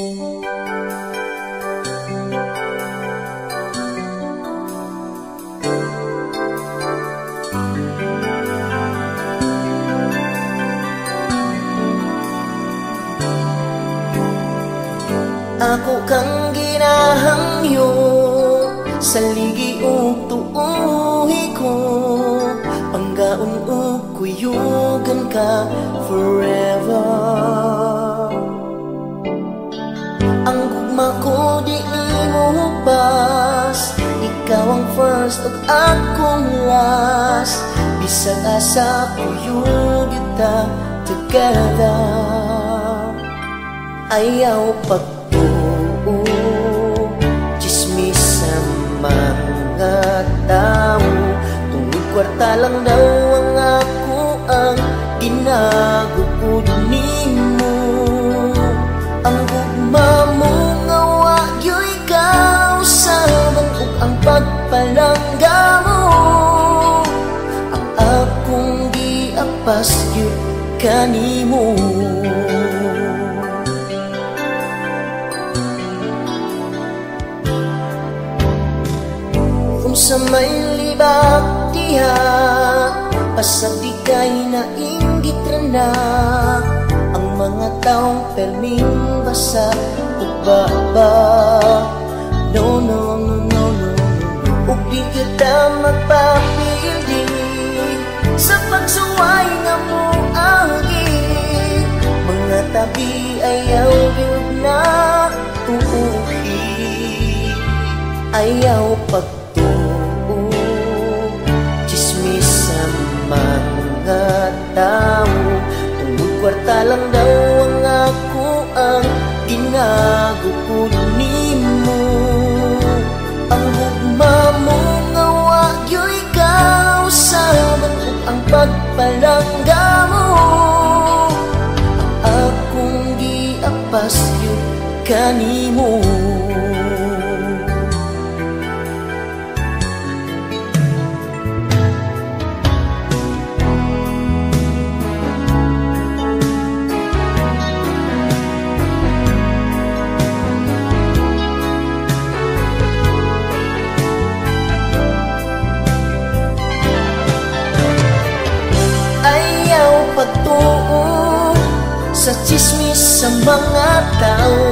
Ako kang ginahangyo sa ligi ug tuuhi ko, panggaon ug kuyugan ka forever. Ang gugma ko di mo hubas, ikaw ang first ug akong last. Bisag asa kuyug kita together. Ayaw pagtuo, chismis sa mga tao. Tungod kwarta lang daw ang ako ang ginagukod nimo. Ang gugma mo nga wagyo ikaw sabang ug ang pagpalangga mo. Ang akong giapas gyud kanimo. Sa may libak diha, pasag di kay nainggit rana. Ang mga taong perming basa ug baba. No, no, no, no, no. Ug di kita magpapildi sa pagsuway nga mo agi. Mga tabi ayaw gyud na tuuhi. Ayaw pag mga tao. Tungod kwarta lang daw ang ako ang ginagukod nimo. Ang gugma mo nga wagyo ikaw sabang ug ang pagpalangga mo. Ang akong giapas gyud kanimo. Pagtuo sa chismis sa mga tao,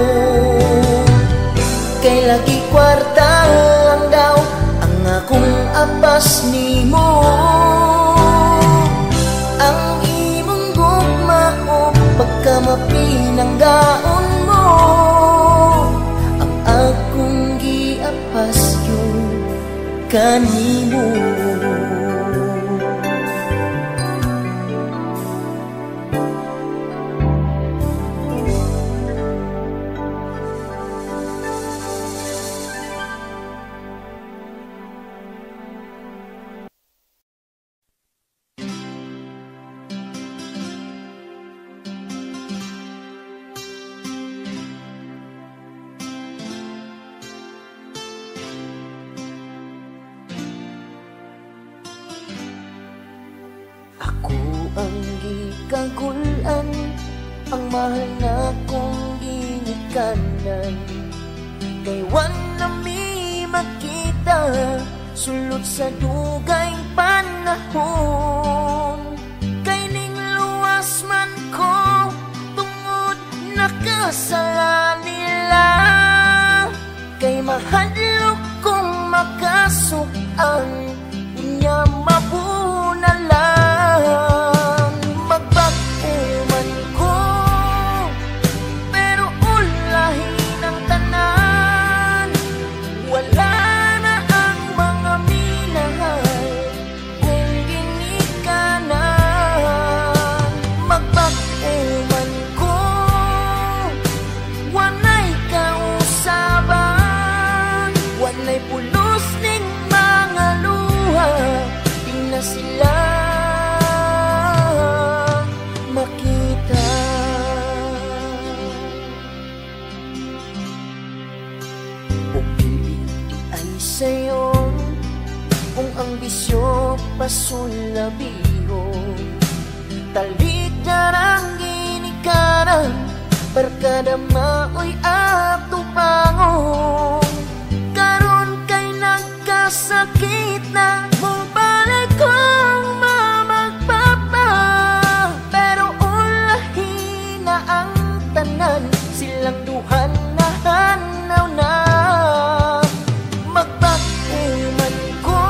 kay lagi kwarta lang daw ang akong apas nimo. Ang imong gugma o pagkamapinanggaon mo, ang akong giapas yun kanimo. Ang gikagulan, ang mahal na kong ginikanan. Kay wala mi makita, sulod sa dugay panahon. Kay ning luwas man ko, tungod nakasala nila. Kay mahadlok kong makasukan, unya mabuna lang. Sila makita. O pili ay sa'yo, kung ang bisyo pasulabiho. Talit darang ginikanan, barkada maoy ato pangong. Karon kay nagkasakit na, mubalik kong mamagpapa. Pero ulahi na ang tanan, silang duhan na hanaw na. Magpag-uman ko,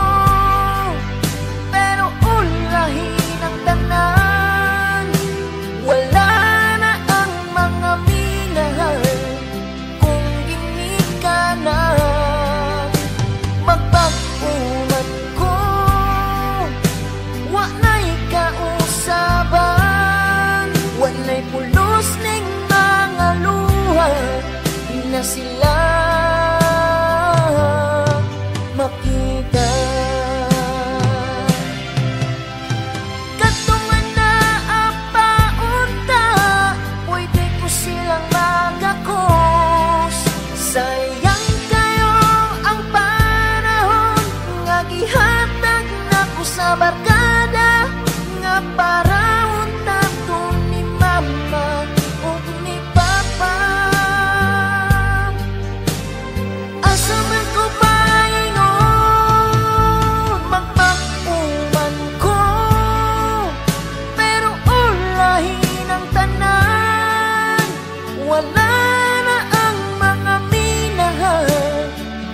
pero ulahi ng tanan. Wala na ang mga minahal kung ginikanan. Magpag-uman ko, walay kausaban. Walay pulos ning mga luha, na sila makita. Katungan na apaunta, pwede ko silang magakos. Sayang kayo ang panahon, nga gihatag na ko sa barkada, nga para unta to ni mama o ni papa. Asa man ko paingon, magpag-uman ko, pero ulahi ng tanan. Wala na ang mga minahal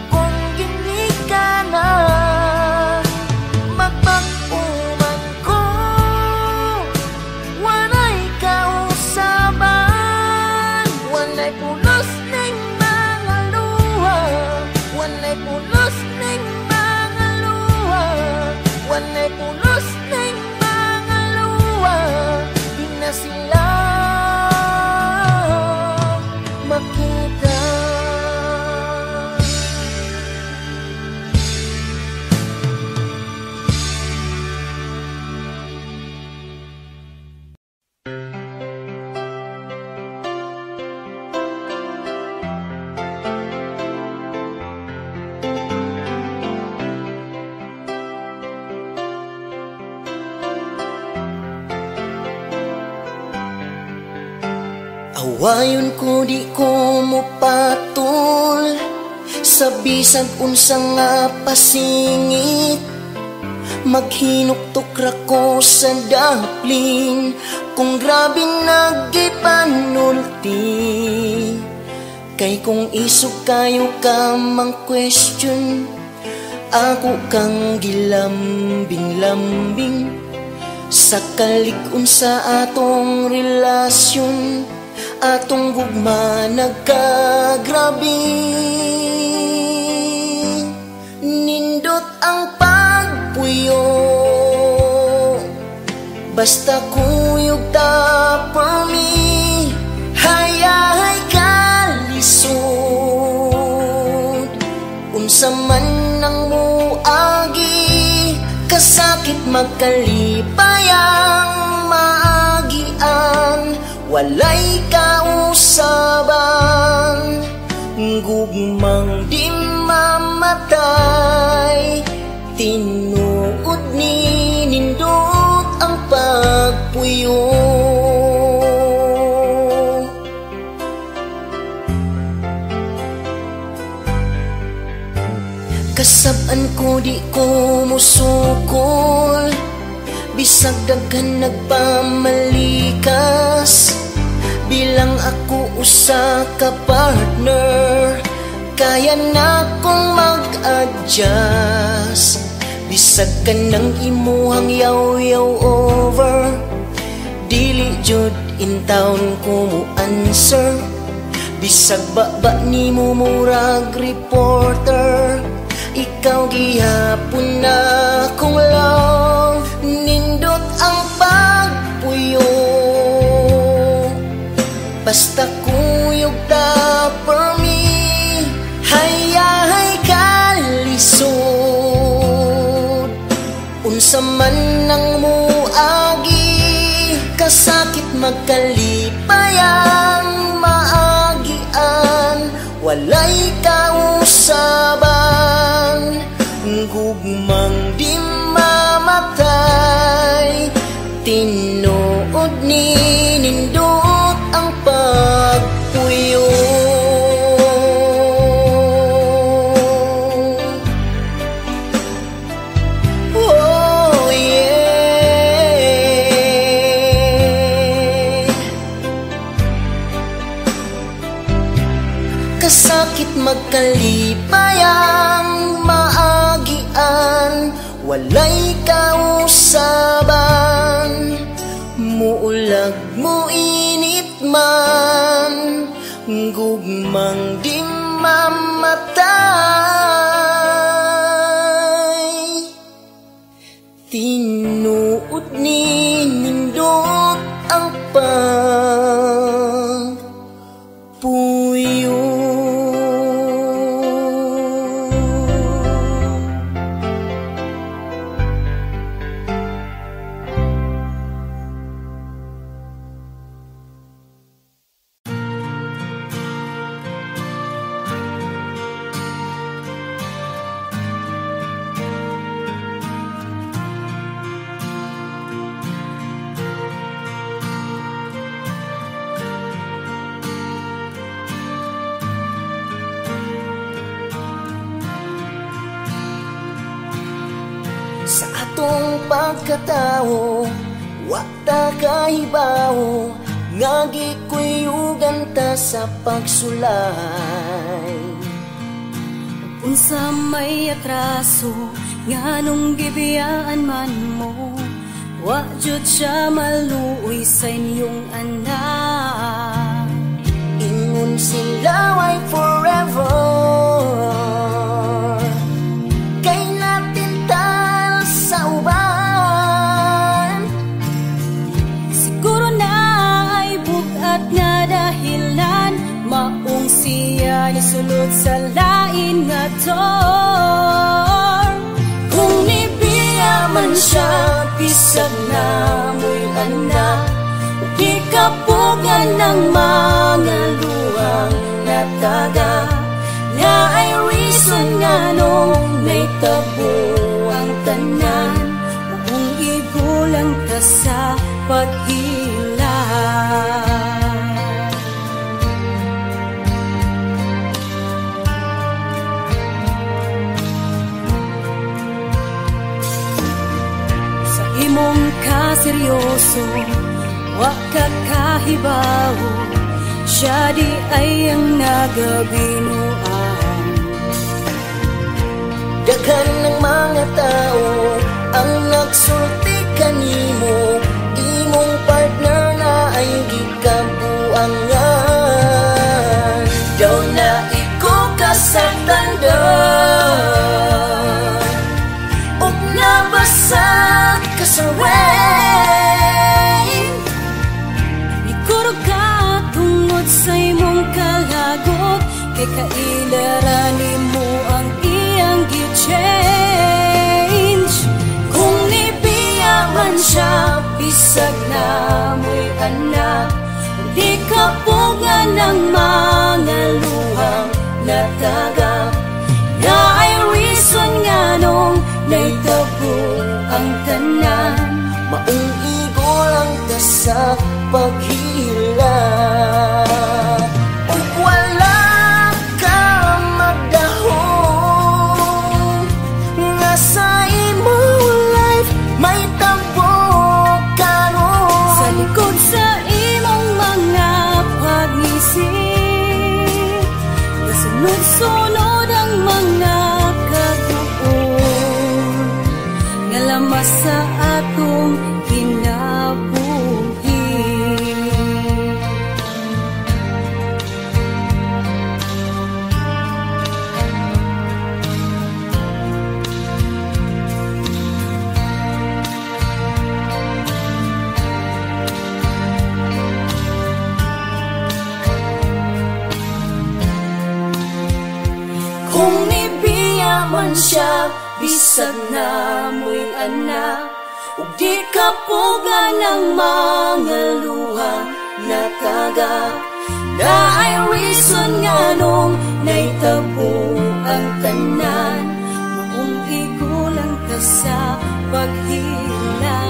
kung ginikanan. Magpag-uman ko, walay kausaban. Walay pulos ning mga luha, walay pulos ning mga luha, walay pulos ning mga luha, di na sila makita. Awayon ko di ko mopatul sa bisag unsa nga pasingit. Maghinuktok ra ko sa dapling kung grabing nagipanulti. Kay kung isog kayo ka mang question, ako kang gilambing-lambing sa kalig-on sa atong relasyon. Atong gugma nagkagrabe, nindot ang pagpuyo, basta kuyog ta for me. Hayay kalisod, unsa man ang muagi, kasakit magkalipayang maagian. Walay kausaban, gugmang di mamatay. Tinuod ni nindot ang pagpuyo. Kasab-an ko di ko musukol, bisag daghan nagpamalikas. Bilang ako usa ka partner, kaya na kong mag-adjust. Bisag ka ng imuhang yaw-yaw over, dili jud in town ko mo answer. Bisag baba ni mo murag reporter, ikaw gihapon na kong love. Nindot ang pagpuyo, basta kuyog ta for me. Hayay kalisod, unsa man ang muagi, kasakit magkalipayang maagian. Walay kausaban, gugmang di mamatay. Tinuod ni nindot ang pag kasakit magkalipayang maagian, walay kausaban, muulag mo init man, gugmang di mamatay. Tinuod ni nindot ang pagpuyo. Sa atong pagkatao, wakta kahibaw, nga gikuyugan ta sa pagsulay. Unsa may atraso, nga nung gibiyaan man mo, wa jud siya maluoy sa inyong anak. Ingon sila ay forever, maong siya nisulod sa lain nga door. Kung nibiya man siya, bisag na mo'y anak, di kapugan ng mga luwang nataga, nga ay reason nga nung may tabo ang tanan, maong igulang ka sa paghila. Imong kaseryoso, wa ka kahibaw, siya di ay ang nagabinuan. Daghan ng mga tao ang nagsulti kanimo, imong partner na ay gikabuangan. Daw na iko kasagtandan, ug nabasag sa rain. Ikurog ka tungod sa imong kalagot, kay kailaran mo ang iyang gi-change. Kung nibiya man siya, bisag na mo'y anak, di kapugan ng mga luhang nataga, na ay reason nga nung naitabo ang tanan, maong igulang ta sa paghila. Ug wala ka magdahong, nga sa imong life may tabo karon. Sa likod sa imong mga pag-isip, nasunod-sunod ang mga kaguon, nga lamas sa atong kinabuhi. Kung nibiya man siya, bisag na mo'y anak, ug di kapugan ng mga luhang nataga, na ay reason nga nung naitabo ang tanan, maong igulang ka sa paghila,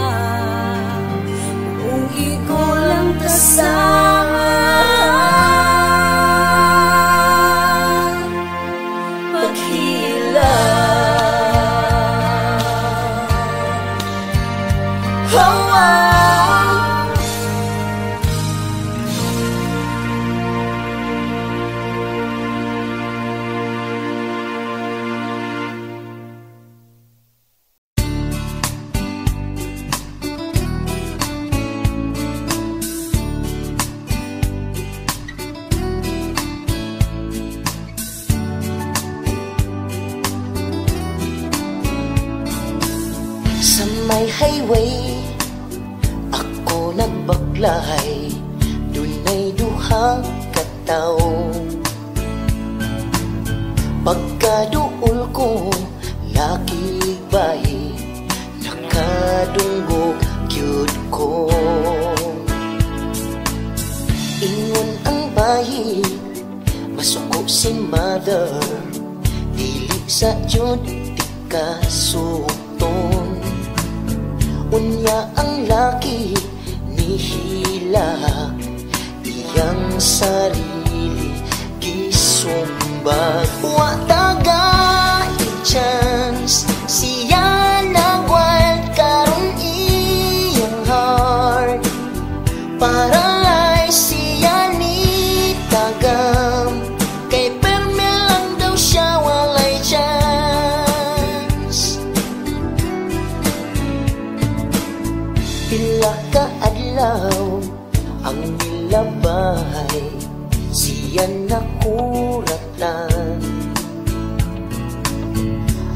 maong igulang ta sa paghila. may highway ako nagbaklay, dunay duha ka tawo. Pagkaduol ko laki bayi, nakadunggog gyud ko. Ingon ang bayi, masuko si mother, dili sa jud di kasukton. Unya ang laki nihilak, iyang sarili gisumbag. Wa taga i-chance, siya nag-wild karon iyang heart. Para siya ni tagam, kay perme lang daw siya walay chance. Pila ka adlaw ang nilabahay, siya nakuratan.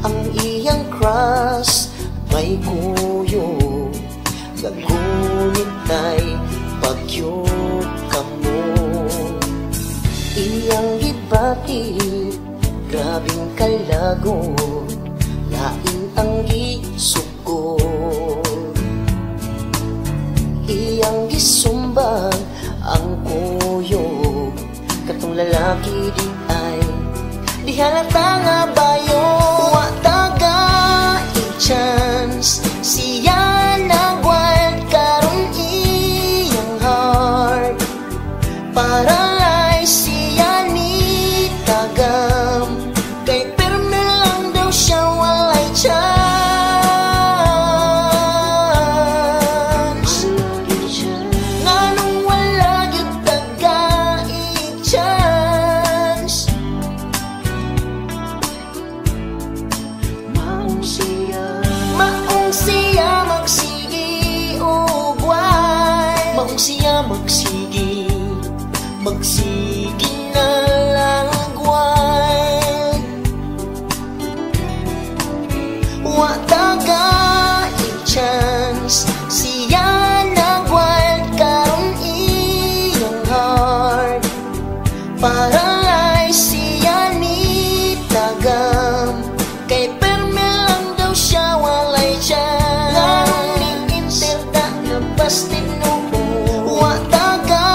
Ang iyang crush may kuyo, gagunit tay pagyo kamo. Iyang gibati, grabing kalagot, lain ang gisugod. Iyang gisumbag ang kuyog, katong lalaki di ay di halata nga bayo. Wa taga i-chance, siya nag-wild karon iyang heart. Para siya ni tagam, kay perme lang daw siya walay chance. Nganong wala gyud taga i-chance. Maong siya magsigi ugway, maong siya magsigi na lang agway. Wa taga i-chance, siya nag-wild karon iyang heart. Para siya ni tagam, kay perme lang daw siya walay chance. Nganong ni-interda na bastid noo. Wa taga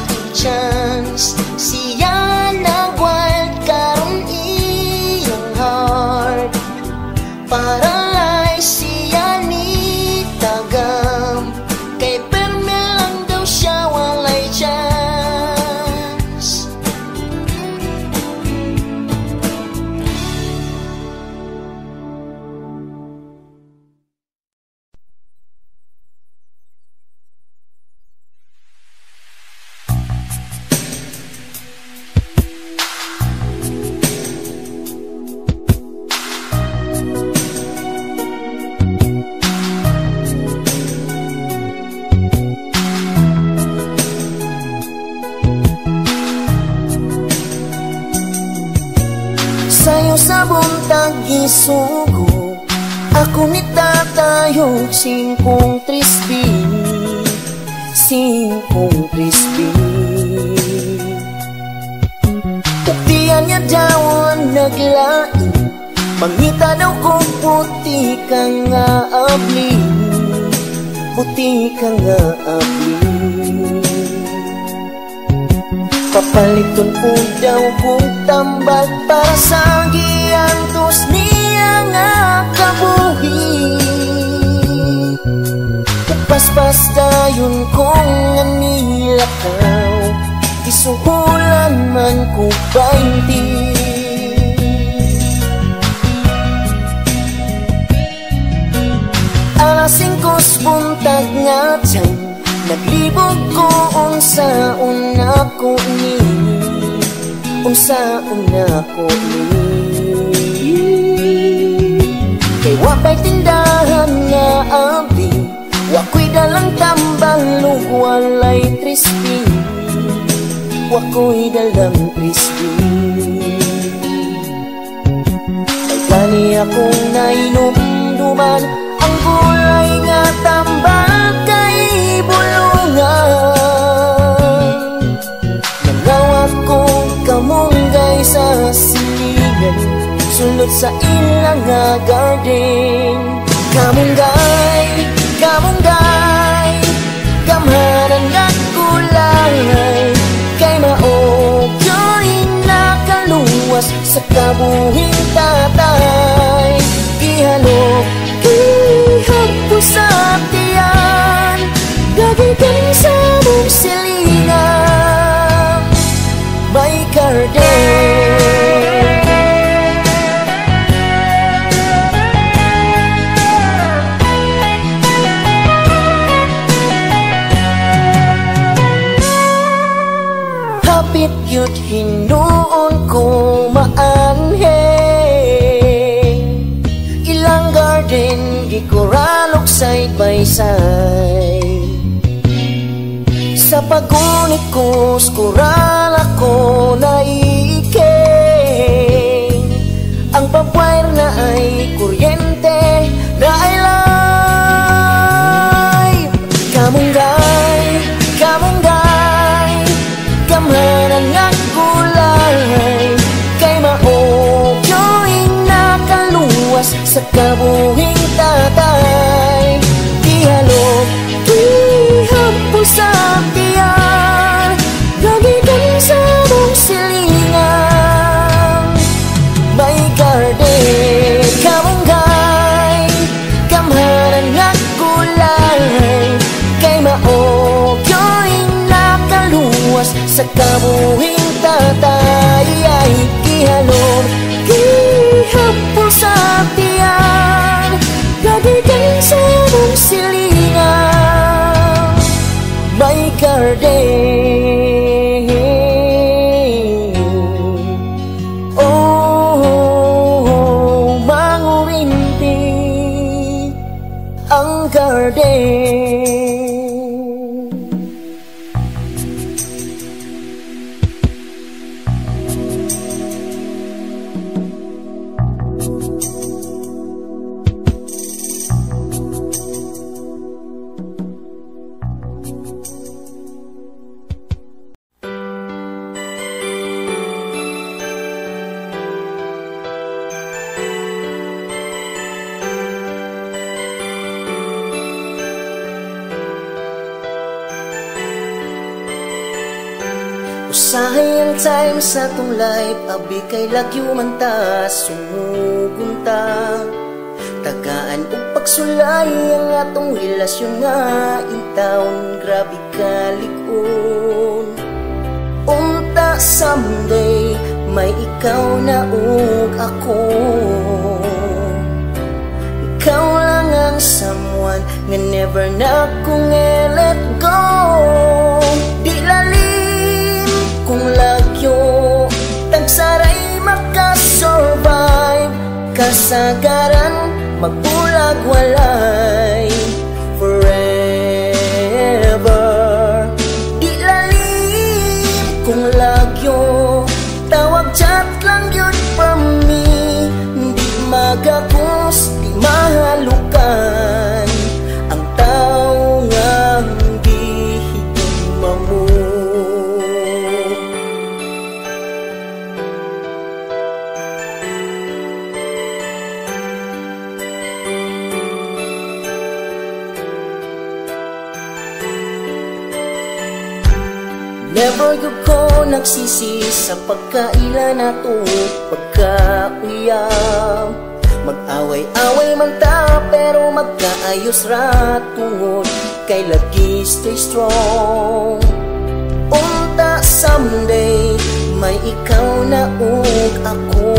i-chance, siya nag-wild karon iyang heart. Para siya ni tagam, kay perme lang daw siya walay chance. Sayo sa buntag gisugo, ako nitatayo singkong trisbi, singkong trisbi. Uktian niya daw ang naglain, mangita daw kong puti ka nga abli, puti ka nga abli. Papaliton po daw kong tambal para sa giantos niya nga kabuhi. Paspas dayon kong nanilakaw, isuhulan man ko 20. Alas 5 buntag nga dyan, naglibog ko unsaon ako ni, unsaon ako ni. Kay wapay tindahan nga abi, wako'y dalang tambal ug walay trisbi, wako'y dalang trisbi. Kay gani akong nainumduman ang gulay sulod sa ilang nga garden. Kamunggay, kamunggay, gamhanan nga kulay, kay maogyo'y nakaluwas sa kabuhing tatay. Gihalok, gihapos sa tiyan, gagigan sa mong silingan, may garden. Hapit yut hinuon ko maanhe, ilang garden gikuralok side by side. Sa pagunit ko skural ako naike, ang papwire na ay kuryente na ay live. Kamunggay, kamunggay, gamhanan nga kulay, kay maogyo'y nakaluwas sa kabuhing tatay. Gihalok, gihapos sa tiyan, gagigan sa mong silingan, may garden. Kamunggay, gamhanan nga kulay, kay maogyo'y nakaluwas sa kabuhing tatay. Ay gihalok, gihapos sa tiyan, gagigan sa mong silingan, may garden. Oh, mangurinti ang garden. Usahay ang time sa tong life, abi kay lagyo man ta sumugunta. Tagaan ug pagsulay ang atong relasyon nga intawon, grabe kalig-on. Unta someday may ikaw na ug ako, ikaw lang ang someone nga never na kong let go. Di lalim kung lagyo, tagsaray makasurvive, kasagaran magbulag walay forever. Di lalim kung lagyo, tawag chat lang yun for me. Di magakos, di mahalukan ang tao nga gihigugma mo. Never you ko nagsisi sa pagkaila na to, pagkauyam. Mag-away-away man ta pero magkaayos ra tungod kay lagi stay strong. Unta someday may ikaw na ug ako,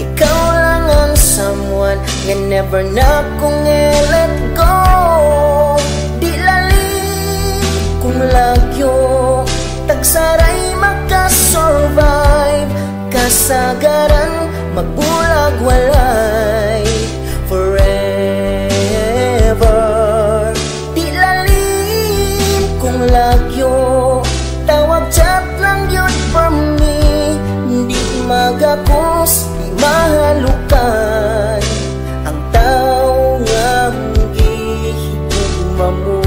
ikaw lang ang someone nga never na kong let go. Di lalim kung lagyo, tagsaray makasurvive, kasagaran magbulag walay forever. Di lalim kung lagyo, tawag chat lang yun for me. Di magakos, di mahalukan ang tao nga gihigugma mo.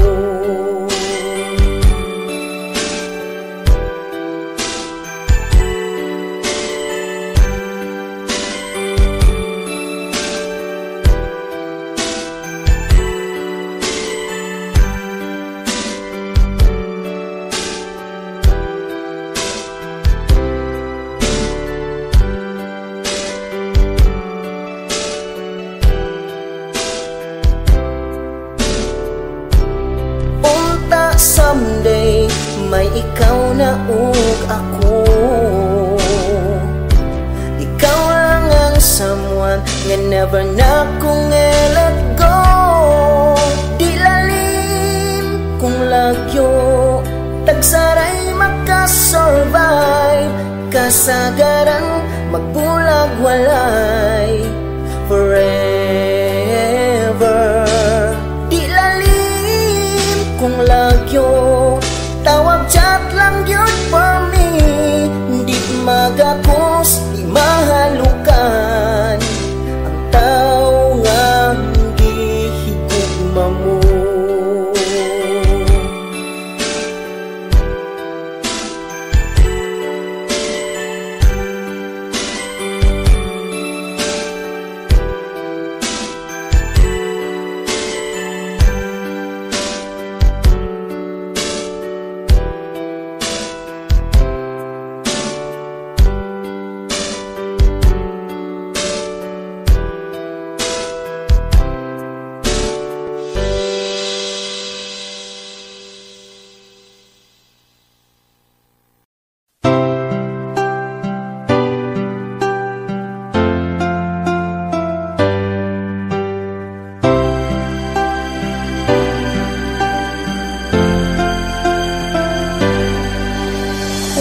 naug ako. Ikaw lang ang someone nga never na kong let go. Di lalim kung lagyo, tagsaray makasurvive. Kasagaran magbulag walay forever. Di lalim kung lagyo, tawag chat lang yun for me. Di magapos, di mahalukan ang tao nga gihigugma mo.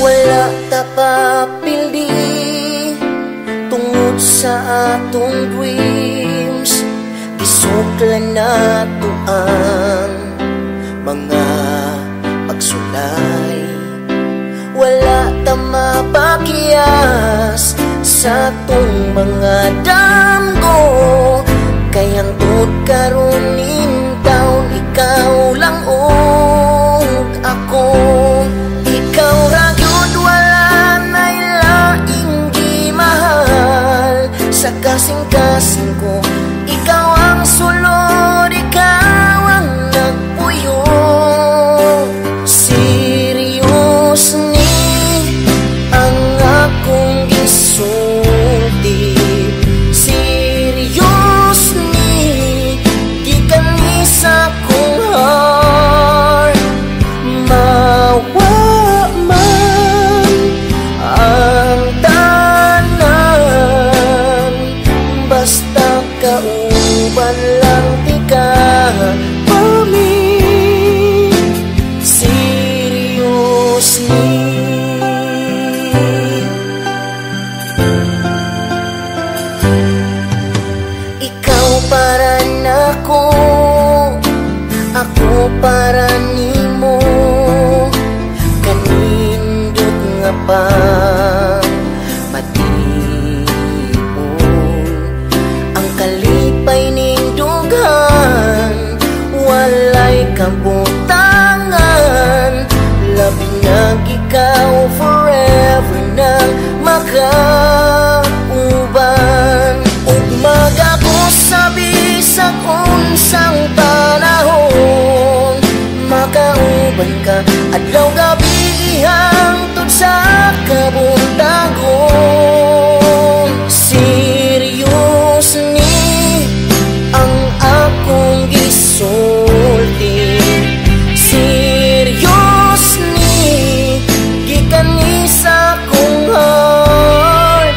Wala ta papildi tungod sa atong dreams. Gisuklan nato ang mga pagsulay. Wala ta mapakiyas sa atong mga damgo. Kay hangtod karon in taon, ikaw lang og ako. Ikaw ra gyud wala nay laing gimahal. Sa kasing-kasing ko, ikaw ang sulod, ikaw ang nagpuyo. Serious ni ang akong gisulti. Serious ni gikan ni sa akong heart. Mawa man ang tanan, basta kauban lang ti ka for me. Seriously, ikaw para nako, ako para nimo. Kanindot nga pa matiun ang kalipay ning dughan. Walay kabutangan, labi na ikaw forever nang makauban. Ug magako sa bisag unsang panahon, makauban ka adlaw gabi hangtod sa kabuntagon. Serious ni ang akong gisulti. Serious ni gikan ni sa akong heart.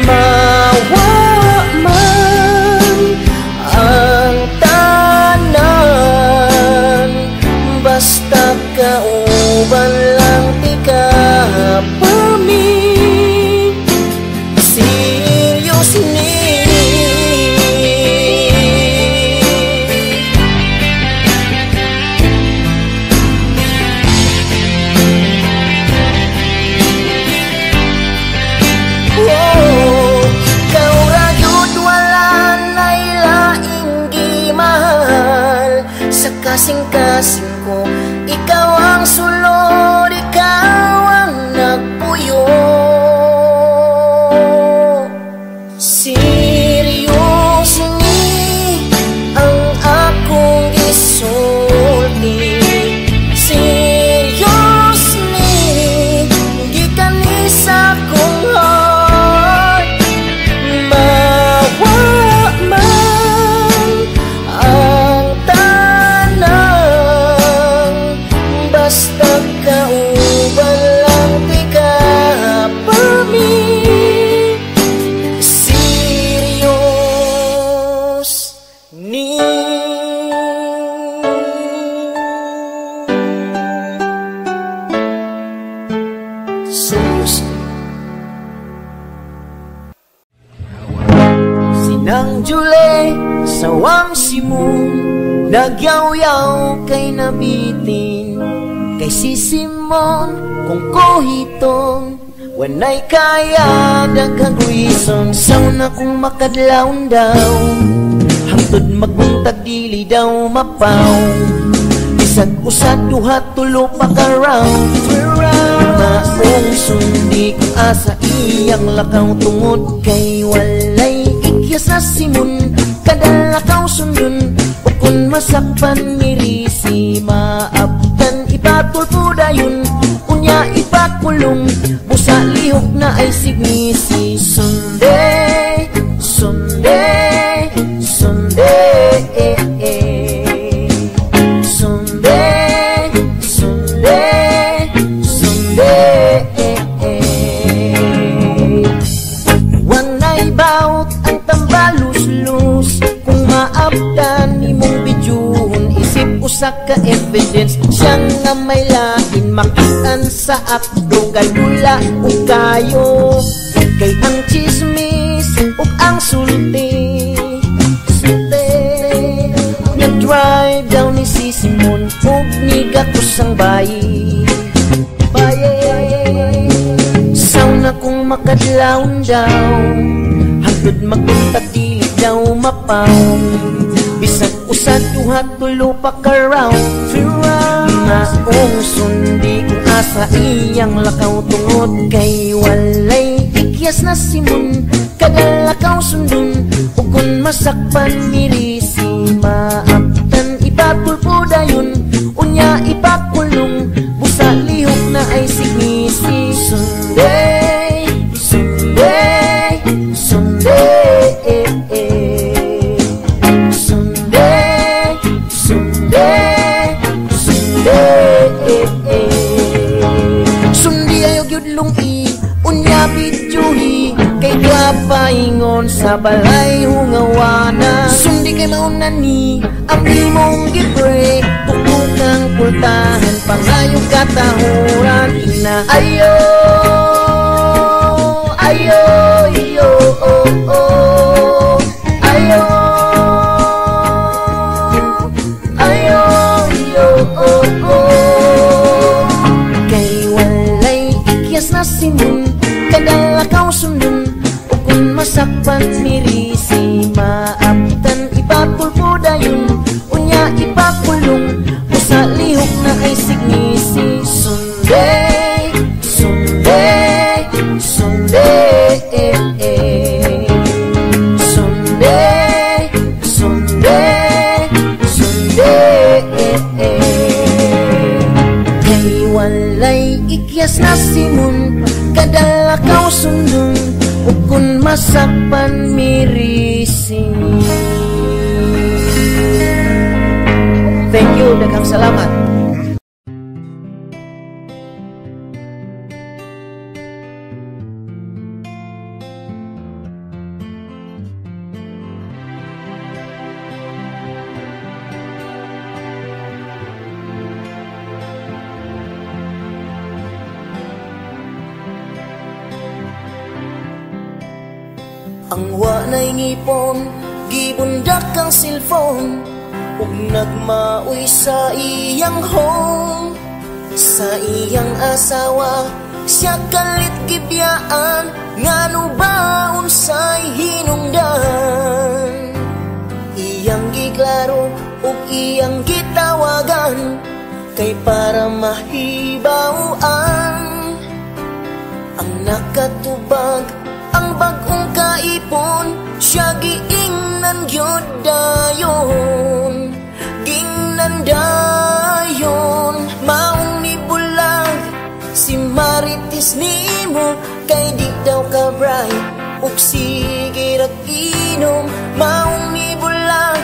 Mawa man ang tanan, basta kauban lang ti ka for me. Serious ni seriously. Sinang July, sawang simon, nagyaw-yaw kay nabitin. Kay si Simon, kung kuhiton, wanay kaya daghang reason. Sauna kung makadlaon daw, hangtod magbuntag dili daw mapaw. Bisag usad duha tulo pa ka round. Maong sundi kung asa iyang lakaw tungod kay walay ikya sa Simon. Kada lakaw sundon, o kung masakpan mirisi maabtan ipatulpo dayon. Unya ipakulong, busa lihok na ay signisi. Sunday, Sunday, Sunday, Sunday, Sunday, Sunday. Wanay baut ang tambalus-lus, kung maabtan imong bidyuhon, isip usa ka evidence. Siyang nga may lain makitaan sa akdo, galula o kayo. Kay ang chismis o ang sulti, nag-drive daw ni si Simon ug nigatos ang bayi. Sauna kung makadlaon daw, hangtod magbuntag dili daw mapaw. Bisag usad duha tulo pa ka round. Maong sundi kung asa iyang lakaw tungod kay walay ikyas na Simon. Kada lakaw sundon, ug kung masakpan mirisi maabtan ipatulpo dayon. Unya ipakulong, busa lihok na ay signisi. Sunday, Sunday, Sunday, Sunday, Sunday, Sunday. Sundi ayog yun lungi, unya bidyuhi, kay paingon sa balay hungawana. Sundi kay maunani, ang imong gibre, tukukang pultahan, pangayong katahuran. Ina ayo, ayo, iyo, oh, oh, ayo, ayo, iyo, oh, oh. Kay walay ikyas na Simon, kada lakaw sundon, o kung masakpan mirisi maabtan ipatulpo dayon. Unya ipakulong, usa lihok na ay signisi. Sunday, Sunday, Sunday, Sunday, Sunday, Sunday. Kay walay ikyas na Simon, kada lakaw sundon, o kung masakpan mirisi. Thank you, daghang salamat. Ang wanay ngipon, gibundak ang cellphone, ug nagmaoy sa iyang home. Sa iyang asawa, siya kalit gibiyaan, ngano ba unsay hinungdan. Iyang giklaro ug iyang gitawagan, kay para mahibawaan. Ang nakatubag, ang bagong kaipon, siya giingnan gyud dayon, gingnan dayon. Maong ni bulag si Marites nimo, kay di daw ka bright ug sige ra inom. Maong ni bulag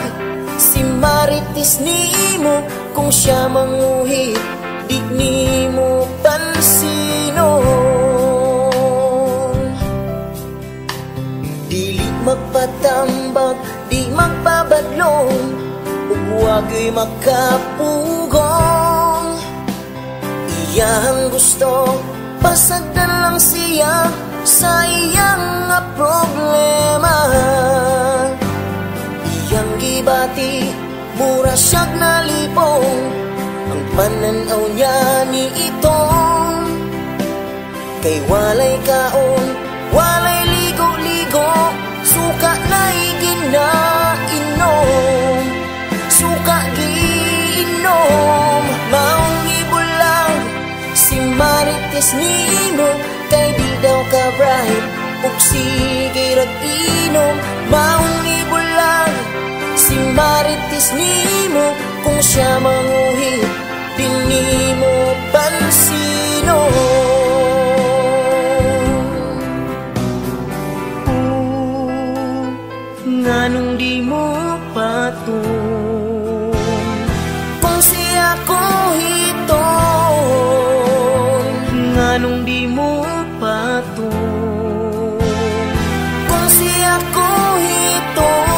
si Marites nimo, kung siya manguhit di nimo pansinon. Magpatambag, di magpabadlong, ug wag'y makapugong. Iyang gusto, pasagdan iya sa iyang nga problema. Iyang gibati mura siyag nalipong, ang pananaw niya ni itong kay walay kaon, walay ligo-ligo, suka na'y ginainom, suka giinom. Maong ibulang si Marites nimo, kay di daw ka bright ug sige rag inom. Maong ibulang si Marites nimo, kung siya manguhit di nimo pansino. Nganong di mo patun kung siya ko hiton? Nganong di mo patun kung siya ko hiton?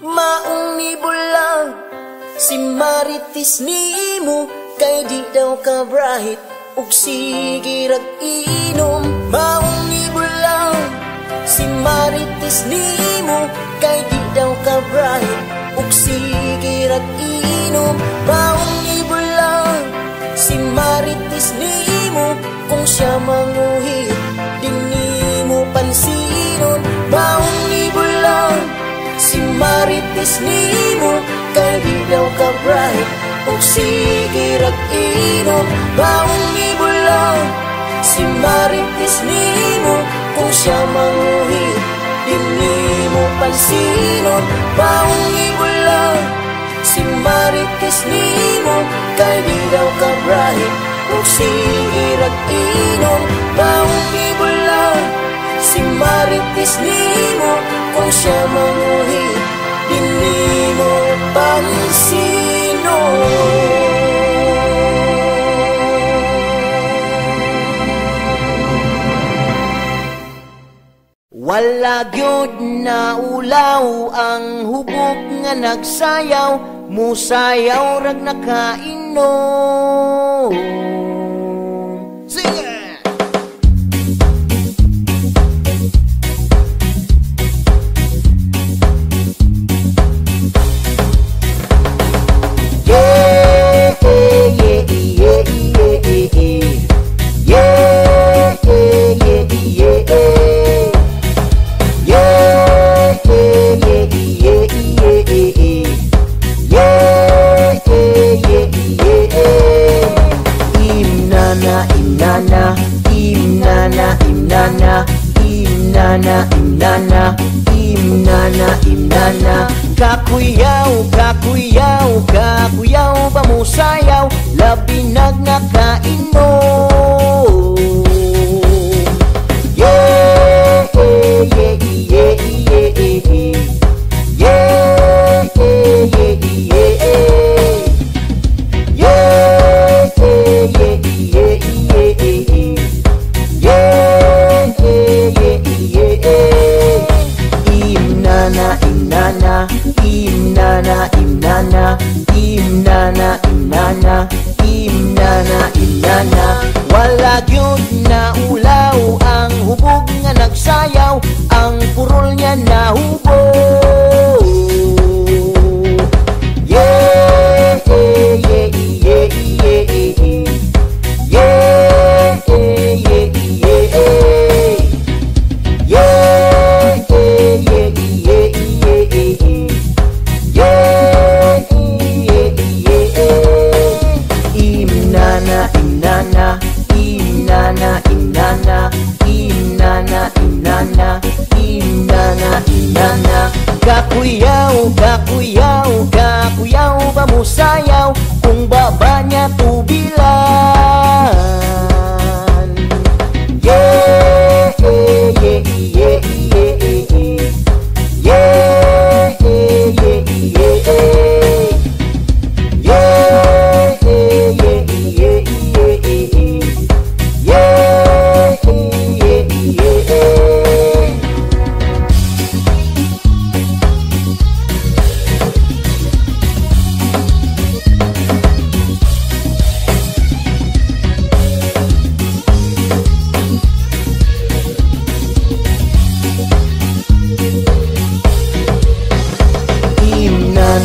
Maong nibulang si Marites nimo, kay di daw ka bright ug sige rag inom. Maong nibulang si Marites nimo, kay di daw ka bright ug sige rag inom. Maong nibulang si Marites nimo, kung siya manguhit di nimo pansinon. Maong nibulang si Marites nimo, kay di daw ka bright ug sige rag inom. Maong nibulang si Marites nimo, kung siya manguhit di nimo pansinon. Maong nibulang si Marites nimo, kay di daw ka bright ug sige rag inom. Maong nibulang si Marites nimo, kung siya manguhit di nimo pansino. Wala gyud na ulaw ang hubog nga nagsayaw, musayaw rag nakainom. Sige! Imnana kakuyaw, kakuyaw, kakuyaw ba mo sayaw, labinag nakainom. Yeah, yeah, yeah, yeah, yeah, yeah, yeah, imnana. Wala gyud na ulaw ang hubog nga nagsayaw, ang purol niya nahubog. Yeah, yeah, yeah, yeah, yeah, yeah, yeah, yeah, imnana kakuyaw, kakuyaw, kakuyaw ba mo sayaw, kung baba niya tubilan. Yeah, yeah, yeah, yeah, yeah, yeah,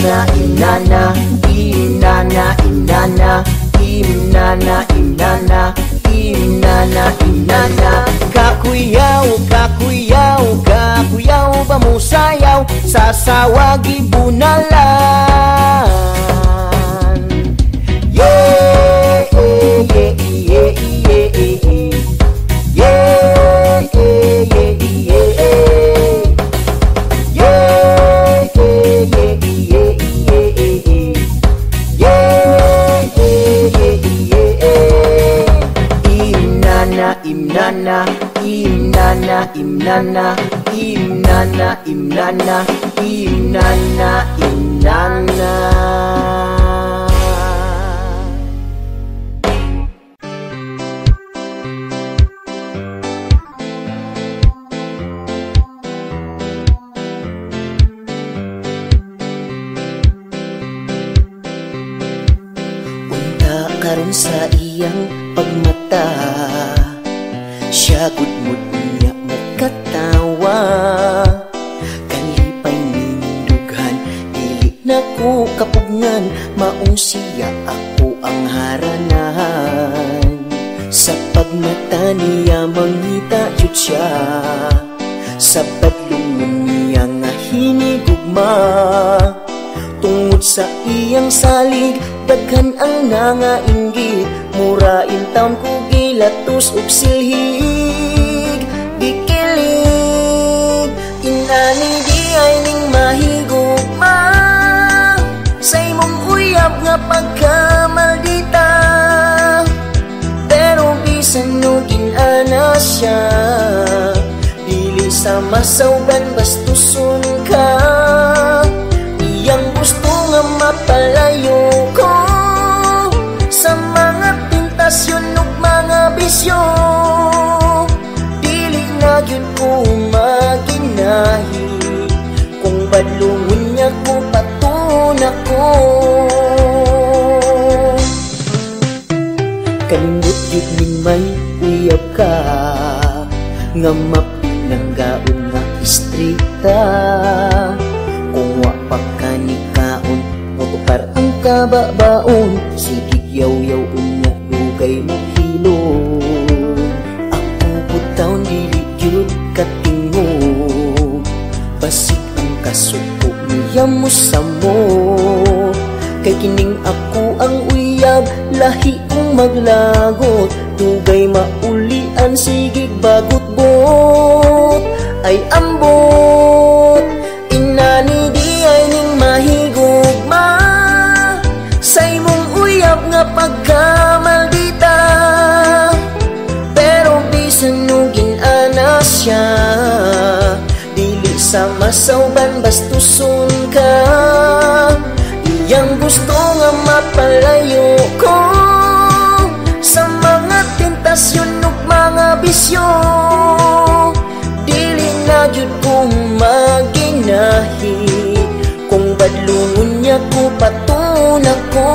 Imnana, imnana, imnana, imnana, imnana, imnana, imnana, imnana. Kakuyaw, kakuyaw, kakuyaw ba mo sayaw sa sawagi bunalan? Yeah, yeah, yeah, yeah, yeah, yeah, yeah, Imnana, imnana, imnana, imnana, imnana, imnana, imnana. Unta karon sa iyang pagmata, siya gudmod niya magkatawa. Kalipay nindughan, dili na ko kapugngan, maong siya ako ang haranahan. Sa pagmata niya mangita jud siya, sa badlungon niya nga hinigugma. Tungod sa iyang salig, daghan ang nangainggit, murain taon ko gilatos ug silhig. Gikilig, inani di ay ning mahigugma, sa imong uyab nga pagkamaldita. Pero bisan no ginana siya, dili sa masawban bastuson ka. Iyang gusto nga mapalayo ko sa mga tentasyon ug mga bisyo. Dili na gyud ko maginahi, kung badlungon niya ko patuna ko. Kanindot gyud ning may uyab ka, nga mapinanggaon nga istrita. Kung wa pa kanikaon, motukar ang kababaon, sigig yaw-yaw unya dugay mo hilo. Ako putaw dili gyud katingog, basig ang kasuko niya mo sa mo. Kay kining ako ang uyab, lahi kong maglagot, dugay maulian sigig bagot-bot ay ambot. Inani di ay ning mahigugma, sa imong uyab nga pagkamaldita. Pero bisan no ginana siya, dili sa masawban bastuson ka. Iyang gusto nga mapalayo ko sa mga tentasyon ug mga bisyo. Dili na jud kong maginahi, kung badlungon niya ko patuna ko.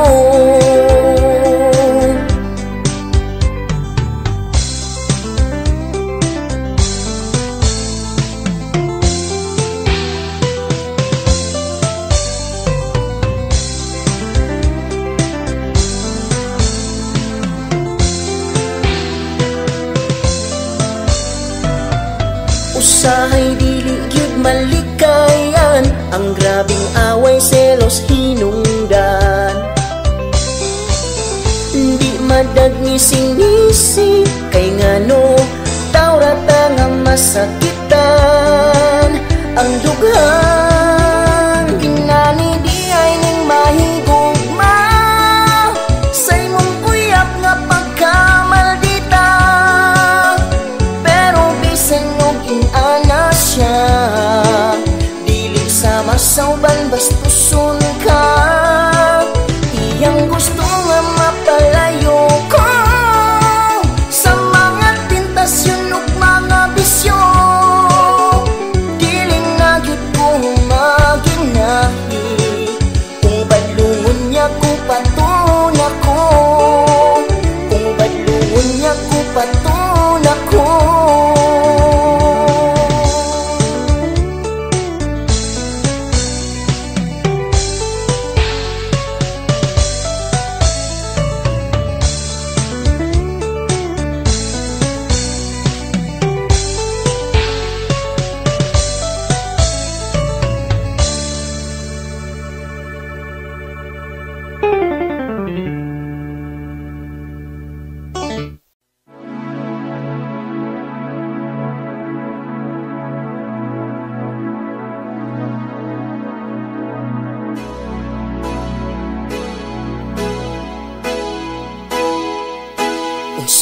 Usahay dili gyud malikayan, ang grabing away selos hinungdan. Di madag nising-nising, kay ngano tawrata nga masakitan ang dughan. Ginani di ay ning mahigugma, sa imong uyab nga pagkamaldita. Pero bisan no ginana siya, dili sa masawban bastuson ka. Iyang gusto nga mapalayo ko sa mga tentasyon ug mga bisyo. Dili na gyud ko maginahi, kung badlungon niya ko patuna ko. Kung badlungon niya ko patuna ko.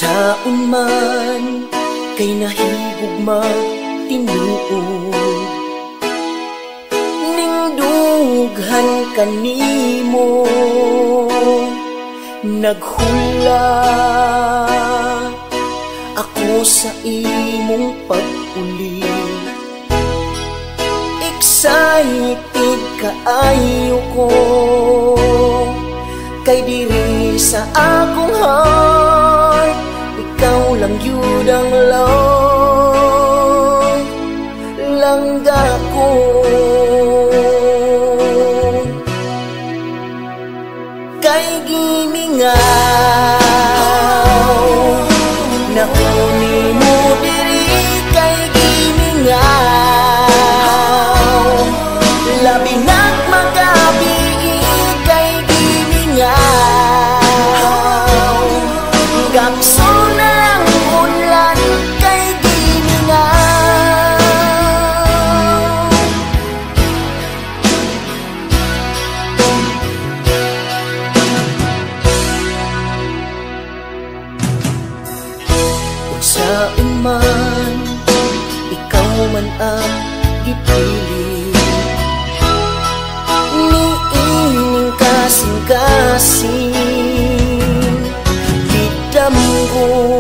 Unsaon man kay nahigugma tinuod, ning dughan kanimo naghula ako sa imong pag-uli. Excited kaayo ko kay diri sa akong heart ikaw lang yun ang love langga ko. Kay gimingaw nauni mo diri, kay gimingaw labi na't magabi, kay gimingaw gapso na lang ulan, kay gimingaw. Unsaon man ikaw man ang gipili, niining kasing-kasing damgo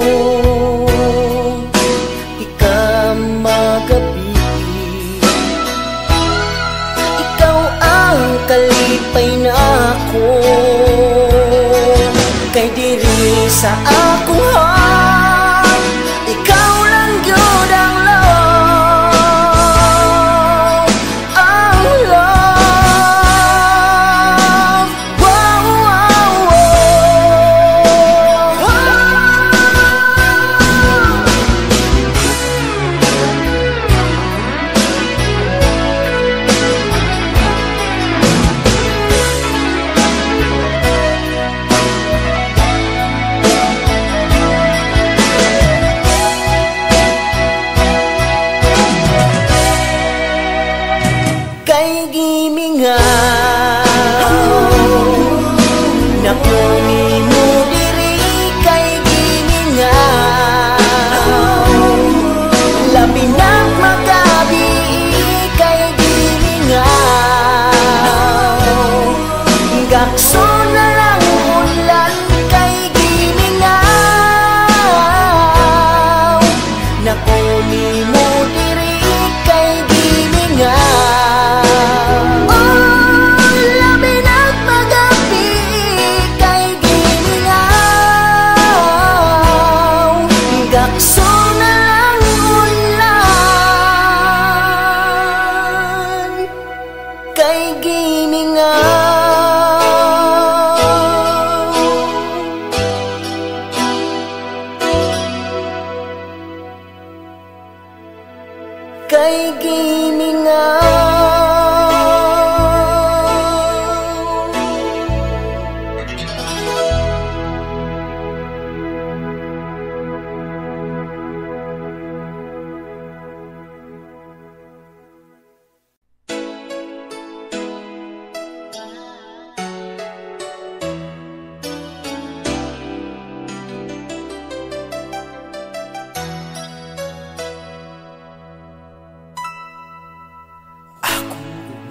di ka magabi. Ikaw ang kalipay na ako kay diri sa akong heart ikaw lang yun ang love, ang love. Wow, wow, wow. Kay gimingaw nauni mo diri, kay gimingaw labi na't magabi, kay gimingaw gakso na lang ulan, kay gimingaw nauni mo diri, kay gimingaw. Gakso na lang ulan, kay gimingaw. Kay gimingaw.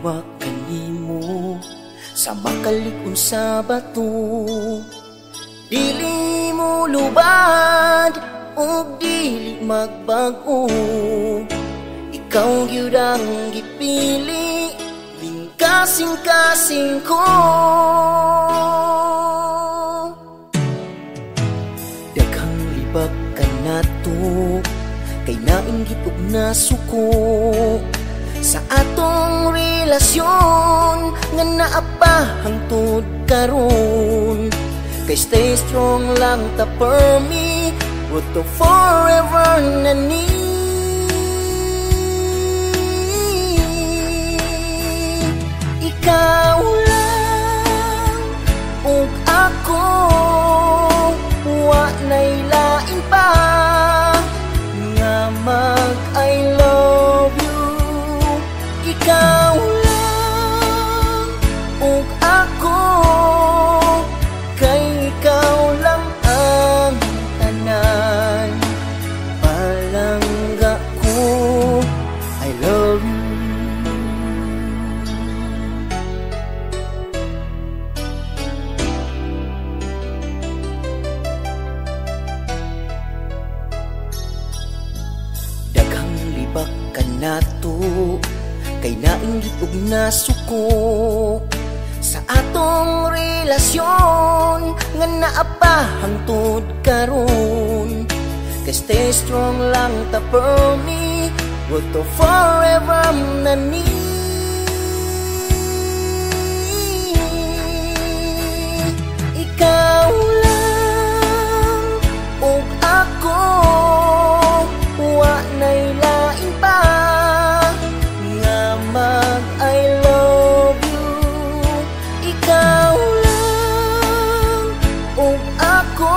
Wa kanimo sa makalig-on sa bato, dili mo lubad ug dili magbag-o. Ikaw gyud ang gipili ning kasing-kasing ko. Daghang libag ka nato kay nainggit ug nasuko sa atong relasyon nga naa pa hangtod karon. Kay stay strong lang ta for me, would to forever na ni. Ikaw lang ug ako, wa nay lain pa nga mag I love you. Ikaw lang ug ako, kay ikaw lang ang tanan. ko sa atong relasyon nga naa pa hangtod karon. Kay stay strong lang ta for me, would to forever na ni. Ikaw lang ug ako, wa na'y lain pa nga mag I love you. Ikaw lang ug ako,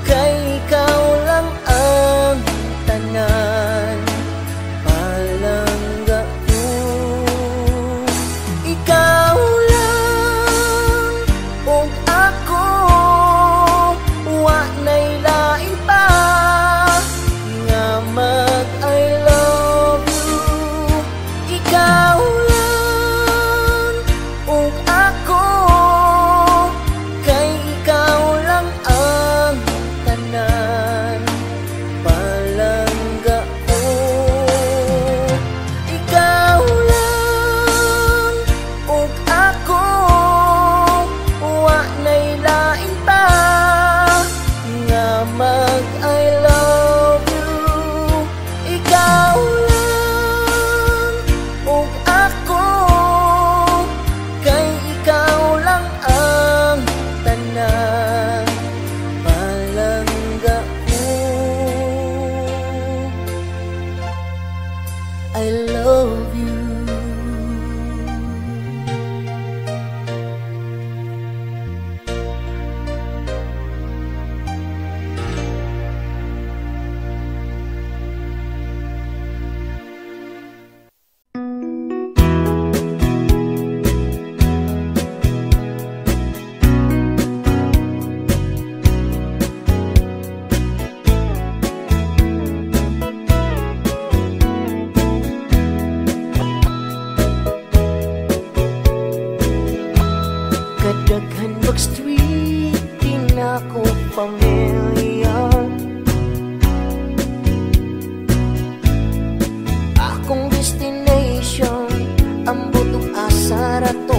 kay ikaw lang ang tanan, palangga ko. Ikaw lang ug ako, wa na'y lain pa nga mag I love you. Ikaw lang ug ako, kay ikaw lang ang tanan, palangga ko. Ikaw lang ug ako, wa na'y lain pa nga mag I love you. Ikaw lang ug ako, kay ikaw lang ang tanan, palangga ko. I love you. Kadaghan Backstreet, di na ko familiar. Akong destination, ang butong asa ra to.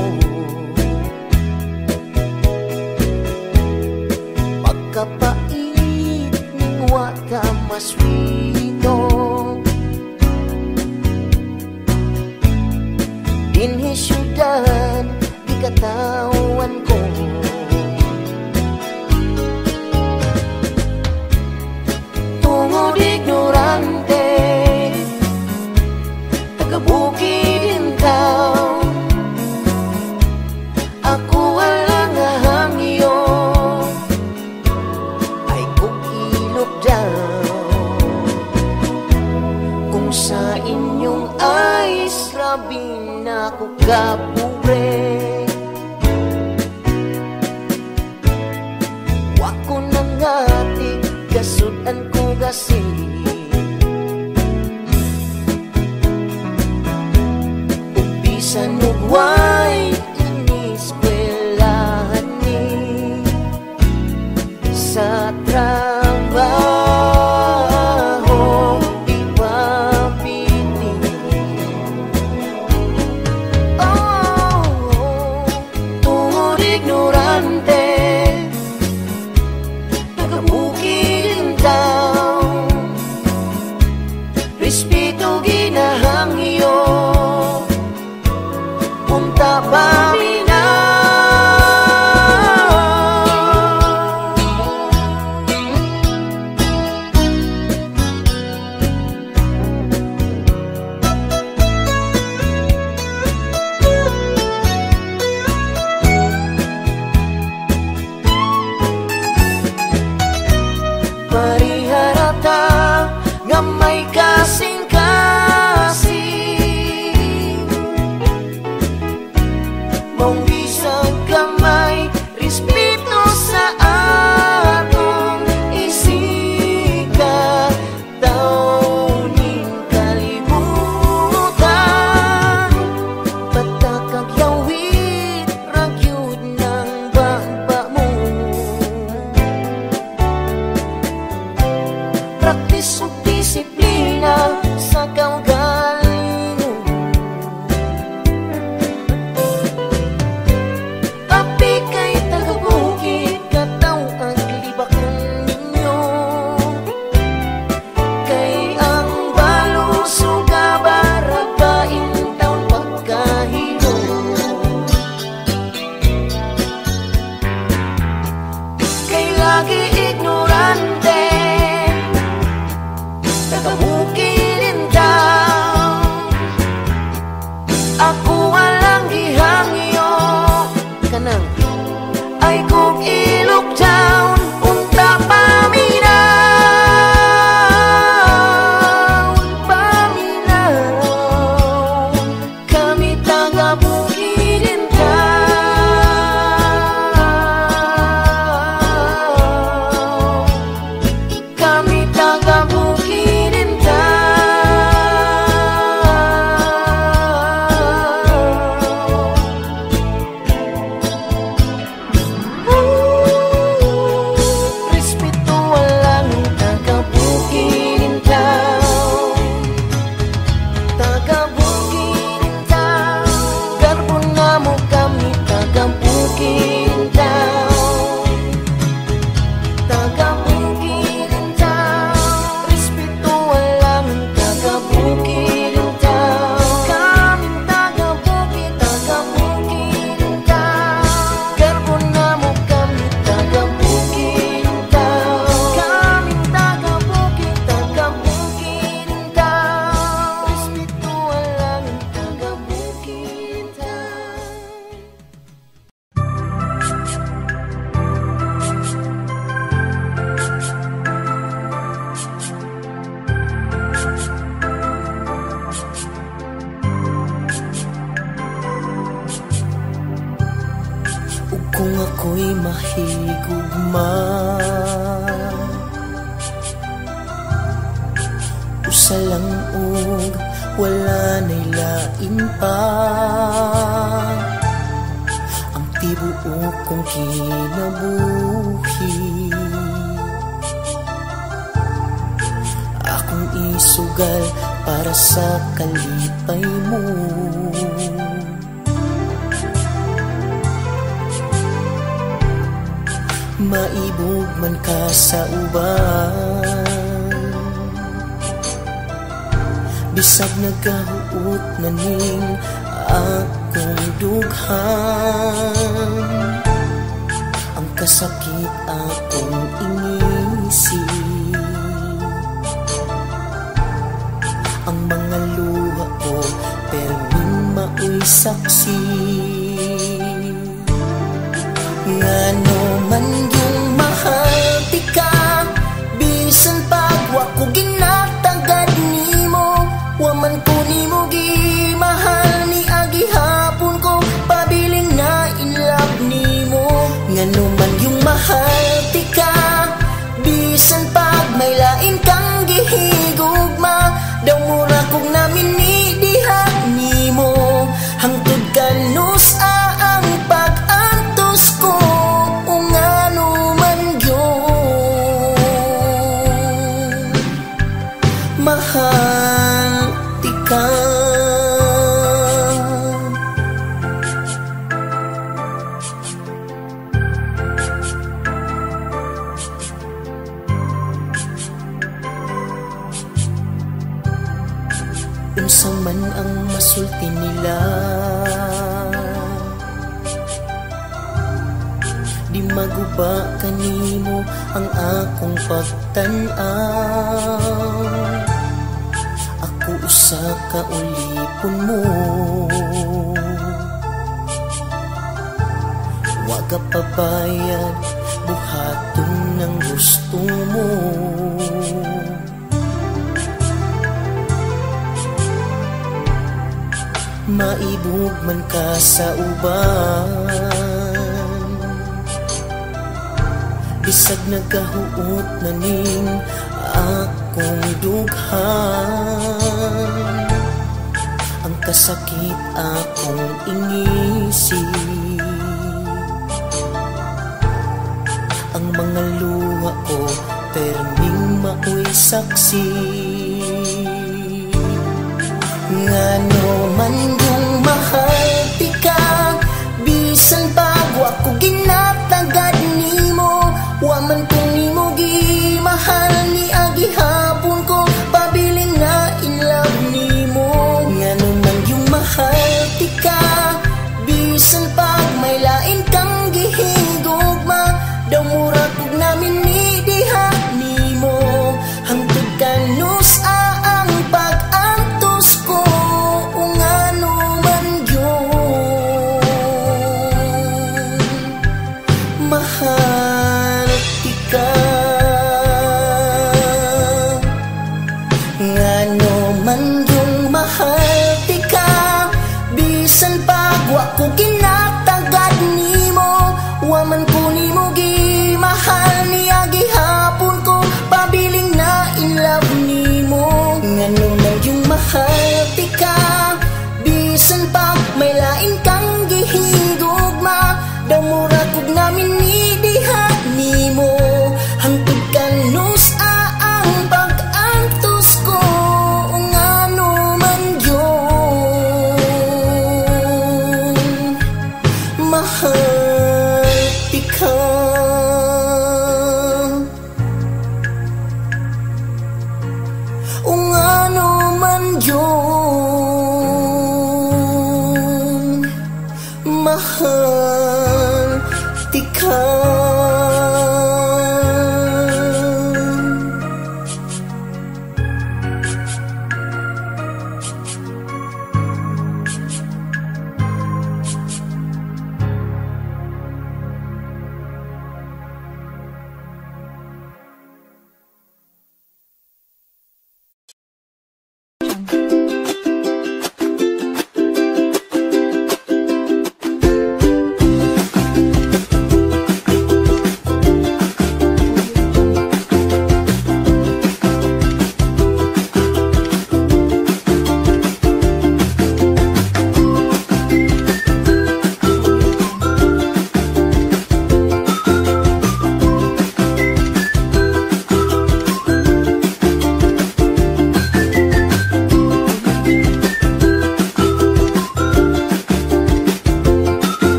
Pagkapait ning wa ka maswito, dinhi syudad di katawan ko. Tungod ignorante, taga-bukid din tao, ako walang hangyo, ay kukilop daw. Kung sa inyong eyes, rabi na ko kapobre. Wako nang ngati, kasudan ko kasi. Ubisan mo buhay, iniskwelahan ni sa trabaho, di mapili. Tungod ignorante, taga-bukid daw, respeto ginahangyo, punta pa mina. Pariharata nga may kasing-kasing, mong bisag kamay, respeto sa atong isika, tawning kalibutan, patakag yawit, ragyod ng baba mo. Praktis ug disiplina sa kaugalingon, kung ako'y mahigugma. Usa lang og wala na'y lain pa ang tibuok kong kinabuhi. Akong isugal para sa kalipay mo. Maibog man ka sa uban, bisag nagahuot na ning akong dughan. Ang kasakit akong ingisi, ang mga luha ko perming mao'y saksi. Ngano man yung mahal ti ka, bisan pag wa ko ginatagad nimo, wa man ko nimo gimahal ni agi hapon ko pabiling na in love nimo. Ngano man yung mahal ti ka, bisan pag may lain kang gihigugma, daw mura kog namin ni diha nimo. Hangtod kanus ang pag-antos ko, ungano man yun mahal ti ka. Unsa man ang masulti nila, di maguba kanimo ang akong pagtan-aw. Ako usa ka ulipon mo, wa ka pabayad buhaton ng gusto mo. Maibog man ka sa uban, bisag nagahuot na ning akong dughan. Ang kasakit akong ingisi, ang mga luha ko perming mao'y saksi. Ngano man yung mahal ti ka, bisan pag wa ko ginatagad nimo, wa man ko nimo gimahal ni agi hapon ko pabiling na in love nimo. Ngano man yung mahal ti ka, bisan pag may lain kang gihigugma, daw mura kog namin ni diha nimo. Hangtod kanus ang pag-antos ko, ungano man yun mahal ti ka. Ngano man yung mahal ti ka, bisan pag wa ko ginatagad nimo, wa man ko nimo gimahal ni agi hapon ko pabiling na in love nimo. Ngano man yung mahal ti ka, bisan pag may lain kang gihigugma, daw mura kog namin ni diha nimo. Hangtod kanus ang pag-antos ko, ungano man yun mahal ti ka. Ungano man yun mahal ti ka.